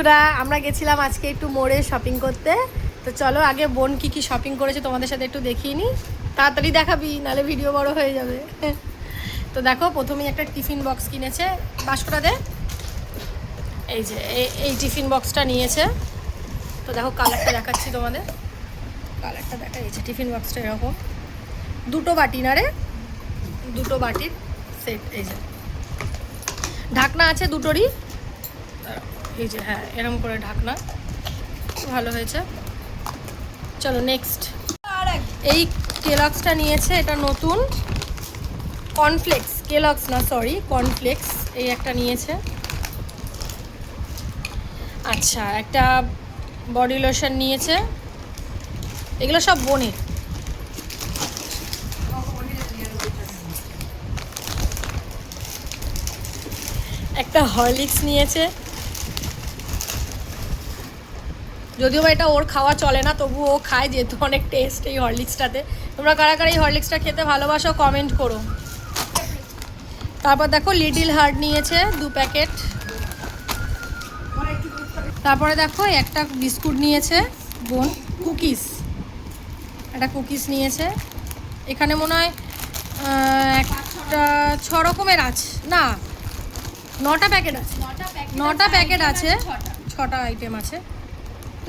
বন্ধুরা, আমরা গেছিলাম আজকে একটু মোড়ে শপিং করতে। তো চলো আগে বোন কি কি শপিং করেছে তোমাদের সাথে একটু দেখিয়ে নি। তাড়াতাড়ি দেখাবি, নাহলে ভিডিও বড় হয়ে যাবে। তো দেখো, প্রথমেই একটা টিফিন বক্স কিনেছে। বাস্কটা দে। এই যে এই টিফিন বক্সটা নিয়েছে। তো দেখো কালারটা দেখাচ্ছি তোমাদের। কালারটা দেখা যাচ্ছে। টিফিন বক্সটা এরকম, দুটো বাটি না রে, দুটো বাটির সেট। এই যে ঢাকনা আছে দুটোরই। এই যে হ্যাঁ, এরকম করে ঢাকনা, ভালো হয়েছে। চলো নেক্সট। এই কেলগসটা নিয়েছে, এটা নতুন কর্নফ্লেক্স, কেলগস না সরি কর্নফ্লেক্স, এই একটা নিয়েছে। আচ্ছা, একটা বডি লোশন নিয়েছে। এগুলো সব বোনের। একটা হরলিক্স নিয়েছে, যদিও বা এটা ওর খাওয়া চলে না, তবু ও খায়, যেহেতু অনেক টেস্ট এই হরলিক্সটাতে। তোমরা কারা কারা এই হরলিক্সটা খেতে ভালোবাসো কমেন্ট করো। তারপর দেখো লিটল হার্ট নিয়েছে 2 প্যাকেট। তারপরে দেখো একটা বিস্কুট নিয়েছে বোন, কুকিজ, একটা কুকিজ নিয়েছে। এখানে মনে হয় একটা 6 রকমের আছে, না 9টা প্যাকেট আছে, 9টা প্যাকেট আছে, 6টা আইটেম আছে,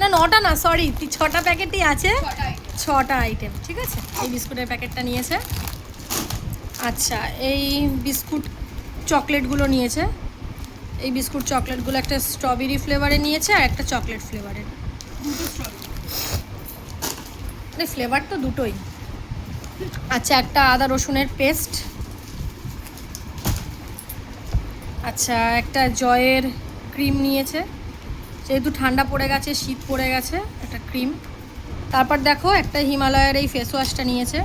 না 9টা না সরি 6টা প্যাকেটই আছে, 6টা আইটেম, ঠিক আছে। এই বিস্কুটের প্যাকেটটা নিয়েছে। আচ্ছা, এই বিস্কুট চকলেটগুলো নিয়েছে। এই বিস্কুট চকলেটগুলো একটা স্ট্রবেরি ফ্লেভারে নিয়েছে আর একটা চকলেট ফ্লেভারের। ফ্লেভার তো দুটোই। আচ্ছা, একটা আদা রসুনের পেস্ট। আচ্ছা, একটা জয়ের ক্রিম নিয়েছে, যেহেতু ঠান্ডা পড়ে গেছে, শীত পড়ে গেছে, একটা ক্রিম। তারপর দেখো একটা হিমালয়ের এই ফেস ওয়াশটা নিয়েছে।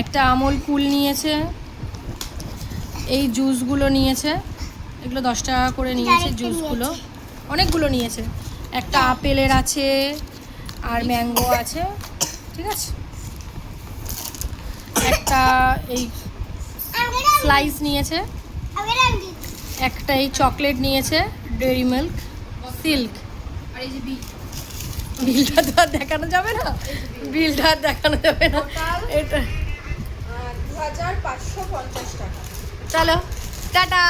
একটা আমল কুল নিয়েছে। এই জুসগুলো নিয়েছে, এগুলো 10 টাকা করে নিয়েছে জুসগুলো, অনেকগুলো নিয়েছে। একটা আপেলের আছে আর ম্যাঙ্গো আছে, ঠিক আছে। একটা এই স্লাইস নিয়েছে। একটা এই চকলেট নিয়েছে, ডেয়ারি মিল্ক সিল্ক। বিলটা তো আর দেখানো যাবে না, বিলটা আর দেখানো যাবে না। এটা 2550 টাকা। চলো টাটা।